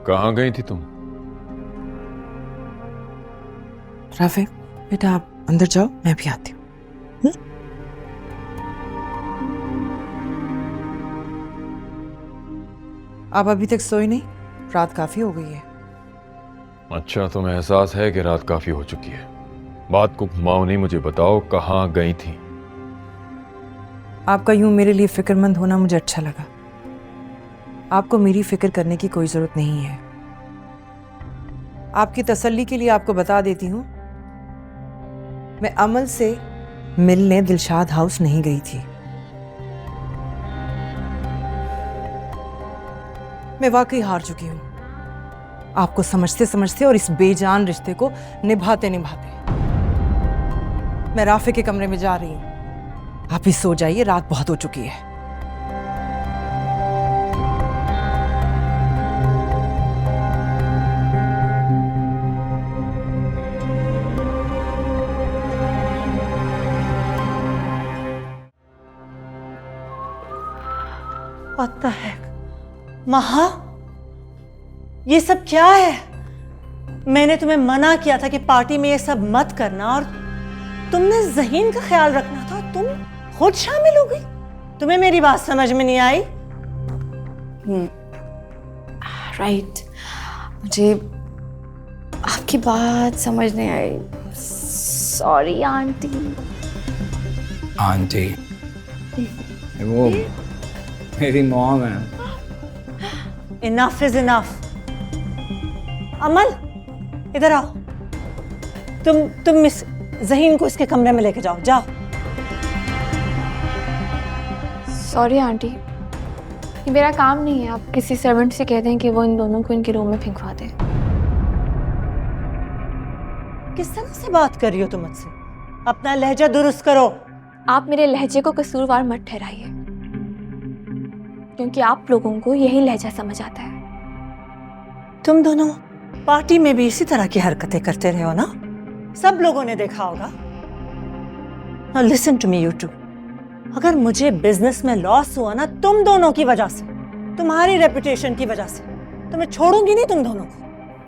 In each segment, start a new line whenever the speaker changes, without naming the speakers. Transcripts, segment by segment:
कहाँ गई थी तुम?
राफे बेटा आप अंदर जाओ, मैं भी आती हूँ। आप अभी तक सोई नहीं? रात काफी हो गई है।
अच्छा, तुम्हें एहसास है कि रात काफी हो चुकी है। बात को घुमाओ नहीं, मुझे बताओ कहाँ गई थी?
आपका यूं मेरे लिए फिक्रमंद होना मुझे अच्छा लगा। आपको मेरी फिक्र करने की कोई जरूरत नहीं है। आपकी तसल्ली के लिए आपको बता देती हूं, मैं अमल से मिलने दिलशाद हाउस नहीं गई थी। मैं वाकई हार चुकी हूं, आपको समझते समझते और इस बेजान रिश्ते को निभाते निभाते। मैं राफे के कमरे में जा रही हूं, आप ही सो जाइए, रात बहुत हो चुकी है।
What the heck? महा, ये सब क्या है? मैंने तुम्हें मना किया था कि पार्टी में ये सब मत करना, और तुमने ज़हीन का ख्याल रखना था, तुम खुद शामिल हो गई। तुम्हें मेरी बात समझ में नहीं आई?
राइट, मुझे आपकी बात समझ नहीं आई। Sorry aunty.
आंटी वो मेरी मॉम है।
Enough is enough. अमल इधर आओ, तुम मिस ज़हीन को इसके कमरे में लेके जाओ, जाओ।
सॉरी आंटी, ये मेरा काम नहीं है। आप किसी सर्वेंट से कह दें कि वो इन दोनों को इनके रूम में फेंकवा दे।
किस तरह से बात कर रही हो तुम मुझसे? अपना लहजा दुरुस्त करो।
आप मेरे लहजे को कसूरवार मत ठहराइए, क्योंकि आप लोगों को यही लहजा समझ आता है।
तुम दोनों पार्टी में भी इसी तरह की हरकतें करते रहे हो ना? सब लोगों ने देखा होगा। Now listen to me you two। अगर मुझे बिजनेस में लॉस हुआ ना तुम दोनों की वजह से, तुम्हारी रेपुटेशन की वजह से, तो मैं छोड़ूंगी नहीं तुम दोनों को।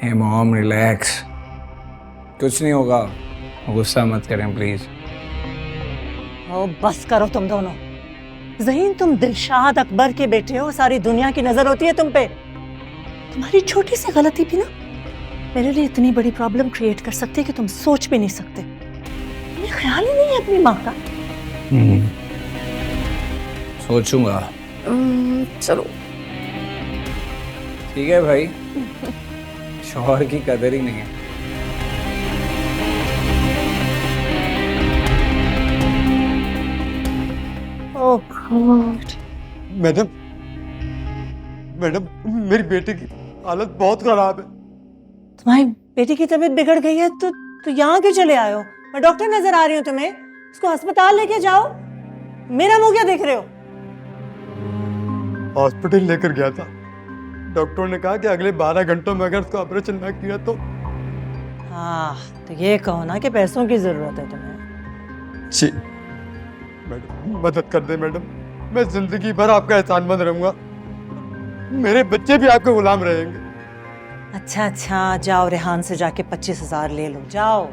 हे मॉम रिलैक्स, कुछ नहीं होगा, गुस्सा मत करें प्लीज।
ओ बस करो तुम दोनों। ज़हीन, तुम दिलशाद अकबर के बेटे हो, सारी दुनिया की नजर होती है तुम पे। तुम्हारी छोटी सी गलती भी ना मेरे लिए इतनी बड़ी प्रॉब्लम क्रिएट कर सकती है कि तुम सोच भी नहीं सकते। तुम्हें ख्याल ही नहीं है अपनी माँ का।
सोचूंगा।
चलो
ठीक है भाई, शौहर की कदर ही नहीं है।
ओह गॉड।
मैडम, मेरी बेटी की हालत बहुत खराब है।
तुम्हारी बेटी की तबीयत बिगड़ गई है तो यहाँ क्यों चले आए हो? मैं डॉक्टर नजर आ रही हूँ तुम्हें, उसको अस्पताल लेके जाओ। मेरा मुंह क्या देख रहे हो?
हॉस्पिटल लेकर गया था, डॉक्टर ने कहा कि अगले 12 घंटों में अगर उसका ऑपरेशन ना किया तो।
हाँ तो ये कहो ना कि पैसों की जरूरत है तुम्हें।
जी मैडम, मदद कर दे मैडम, मैं जिंदगी भर आपका एहसानमंद रहूंगा। मेरे बच्चे भी आपके गुलाम रहेंगे।
अच्छा, जाओ रेहान से जाके 25,000 ले लो, जाओ।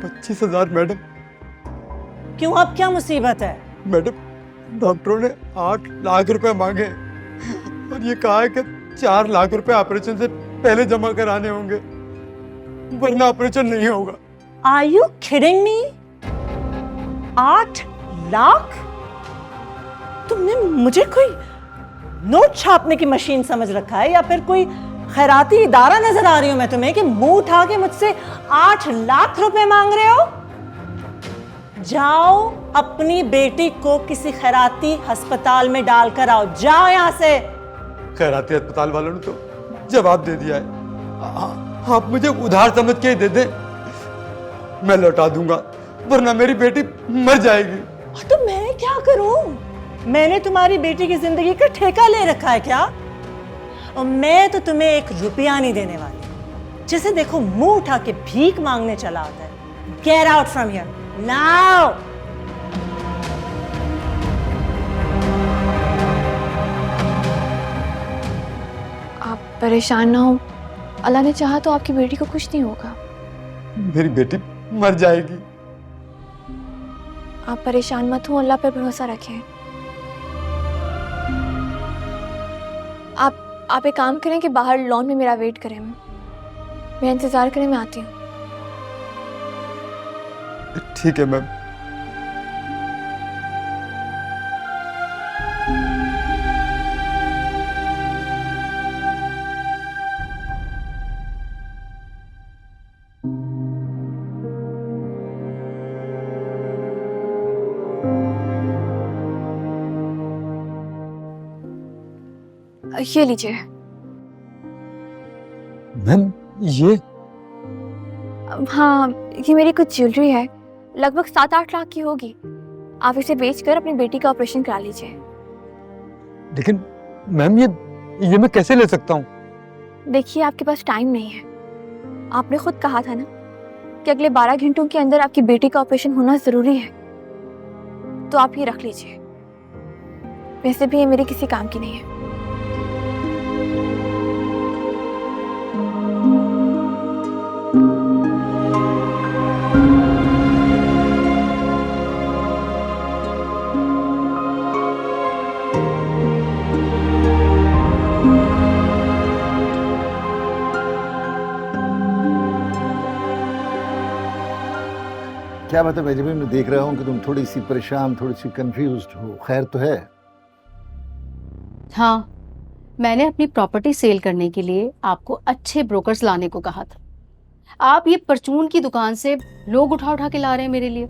25,000 मैडम?
क्यों, अब क्या मुसीबत है?
मैडम डॉक्टरों ने 8 लाख रुपए मांगे और ये कहा है कि 4 लाख रुपए ऑपरेशन से पहले जमा कराने होंगे, वरना ऑपरेशन नहीं होगा।
Are you kidding me? 8 lakh? तुमने मुझे कोई नोट छापने की मशीन समझ रखा है या फिर कोई खैराती इदारा नजर आ रही हूं मैं तुम्हें कि मुंह उठा के मुझसे 8 लाख रुपए मांग रहे हो? जाओ अपनी बेटी को किसी खैराती अस्पताल में डालकर आओ, जाओ यहां से।
खैराती अस्पताल वालों ने तो जवाब दे दिया है। आप मुझे उधार समझ के ही दे दें, मैं लौटा दूंगा, वरना मेरी बेटी मर जाएगी।
तो मैं क्या करूं? मैंने तुम्हारी बेटी की जिंदगी का ठेका ले रखा है क्या? और मैं तो तुम्हें 1 रुपया नहीं देने वाली। जिसे देखो मुंह उठा के भीख मांगने चला आता है। Get out from here now.
परेशान ना हो, अल्लाह ने चाहा तो आपकी बेटी को कुछ नहीं होगा।
मेरी बेटी मर जाएगी।
आप परेशान मत हो, अल्लाह पे भरोसा रखें। आप एक काम करें कि बाहर लॉन में मेरा वेट करें, मेरा इंतजार करें, मैं आती हूँ।
ठीक है मैम।
ये लीजिए।
मैम ये
हाँ, ये मेरी कुछ ज्वेलरी है, लगभग 7-8 लाख की होगी। आप इसे बेचकर अपनी बेटी का ऑपरेशन करा लीजिए।
लेकिन मैम ये मैं कैसे ले सकता हूँ?
देखिए, आपके पास टाइम नहीं है। आपने खुद कहा था ना कि अगले 12 घंटों के अंदर आपकी बेटी का ऑपरेशन होना जरूरी है, तो आप ये रख लीजिए। वैसे भी ये मेरे किसी काम की नहीं है।
क्या बात है बेंजामिन, मैं देख रहा हूँ कि तुम थोड़ी सी परेशान, थोड़ी सी कंफ्यूज्ड हो। खैर तो है?
हाँ, मैंने अपनी प्रॉपर्टी सेल करने के लिए आपको अच्छे ब्रोकर्स लाने को कहा था। आप ये परचून की दुकान से लोग उठा उठा के ला रहे हैं मेरे लिए।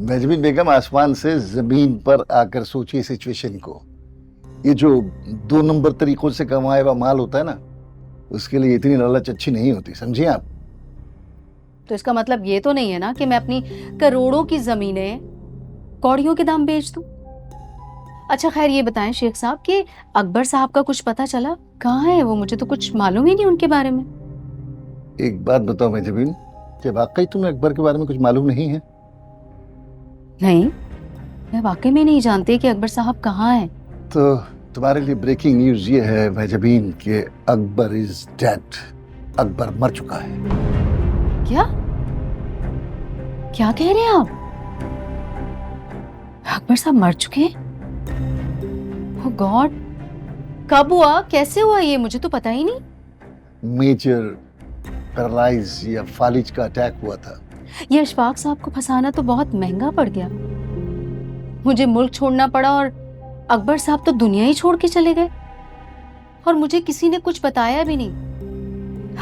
बेंजामिन बेगम, आसमान से जमीन पर आकर सोचिए सिचुएशन को। ये जो 2 नंबर तरीकों से कमाया हुआ माल होता है ना, उसके लिए इतनी लालच अच्छी नहीं होती, समझिए आप।
तो इसका मतलब ये तो नहीं है ना कि मैं अपनी करोड़ों की जमीनें कौड़ियों के दाम बेच दूं। अच्छा खैर, ये बताएं शेख साहब कि अकबर साहब का कुछ पता चला? कहाँ है वो? मुझे तो कुछ मालूम ही नहीं उनके बारे में।
एक बात बताओ बेंजामिन, क्या वाकई तुम्हें अकबर के बारे में कुछ मालूम नहीं है?
नहीं, मैं वाकई में नहीं जानती कि अकबर साहब कहाँ हैं।
तो तुम्हारे लिए ब्रेकिंग न्यूज ये है बेंजामिन कि अकबर इज डेड। अकबर मर चुका है।
क्या क्या कह रहे हैं आप? अकबर साहब मर चुके हैं? ओह गॉड, कब हुआ, कैसे हुआ? ये मुझे तो पता ही नहीं।
मेजर पैरालाइज या फालिज का अटैक हुआ था।
ये अशफाक साहब को फंसाना तो बहुत महंगा पड़ गया। मुझे मुल्क छोड़ना पड़ा और अकबर साहब तो दुनिया ही छोड़ के चले गए, और मुझे किसी ने कुछ बताया भी नहीं।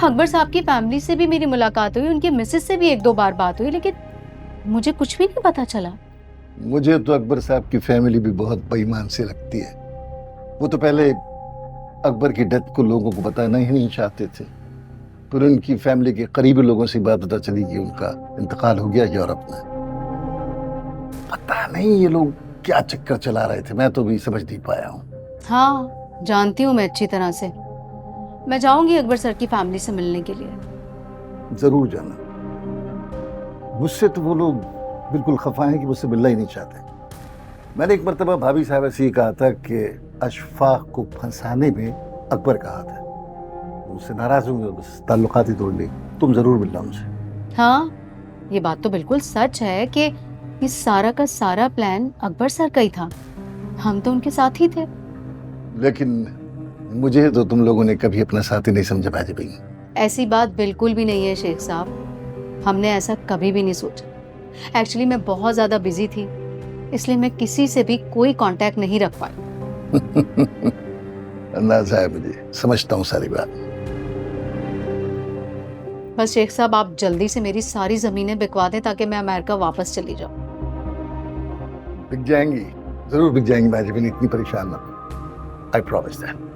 अकबर साहब की फैमिली से भी मेरी मुलाकात हुई, उनके मिसेस से भी 1-2 बार बात हुई, लेकिन मुझे कुछ भी नहीं पता चला।
मुझे तो अकबर साहब की फैमिली भी बहुत बेईमान से लगती है। वो तो पहले अकबर की डेथ को लोगों को बताना ही नहीं चाहते थे, पर उनकी फैमिली के करीबी लोगों से बात पता चली कि उनका इंतकाल हो गया यूरोप में। पता नहीं ये लोग क्या चक्कर चला रहे थे, मैं तो भी समझ नहीं पाया हूँ।
हाँ, जानती हूँ मैं अच्छी तरह से। मैं जाऊंगी अकबर सर की फैमिली से मिलने के लिए।
जरूर जाना। मुझसे तो वो लोग बिल्कुल खफा हैं कि मुझसे मिलना ही नहीं चाहते। मैंने एक मरतबा भाभी साहब से कहा था कि अशफाक को फंसाने में अकबर का हाथ है। उससे नाराज होंगे, बस ताल्लुकात ही तोड़ ली। तुम जरूर मिलना उनसे।
हाँ, ये बात तो बिल्कुल सच है कि इस सारा का सारा प्लान अकबर सर का ही था। हम तो उनके साथ ही थे।
लेकिन मुझे तो तुम लोगों ने कभी अपना साथी नहीं समझा बेंजामिन।
ऐसी बात बिल्कुल भी नहीं है शेख साहब, हमने ऐसा कभी भी नहीं सोचा। एक्चुअली मैं बहुत ज्यादा बिजी थी, इसलिए मैं किसी से भी कोई कांटेक्ट नहीं रख पाई।
अंदाजा है मुझे, समझता हूँ सारी बात।
बस शेख साहब, आप जल्दी से मेरी सारी जमीनें बिकवा दें ताकि मैं अमेरिका वापस चली जाऊं।
बिक जाएंगी, जरूर बिक जाएंगी बेंजामिन, इतनी परेशान मत। I promise that.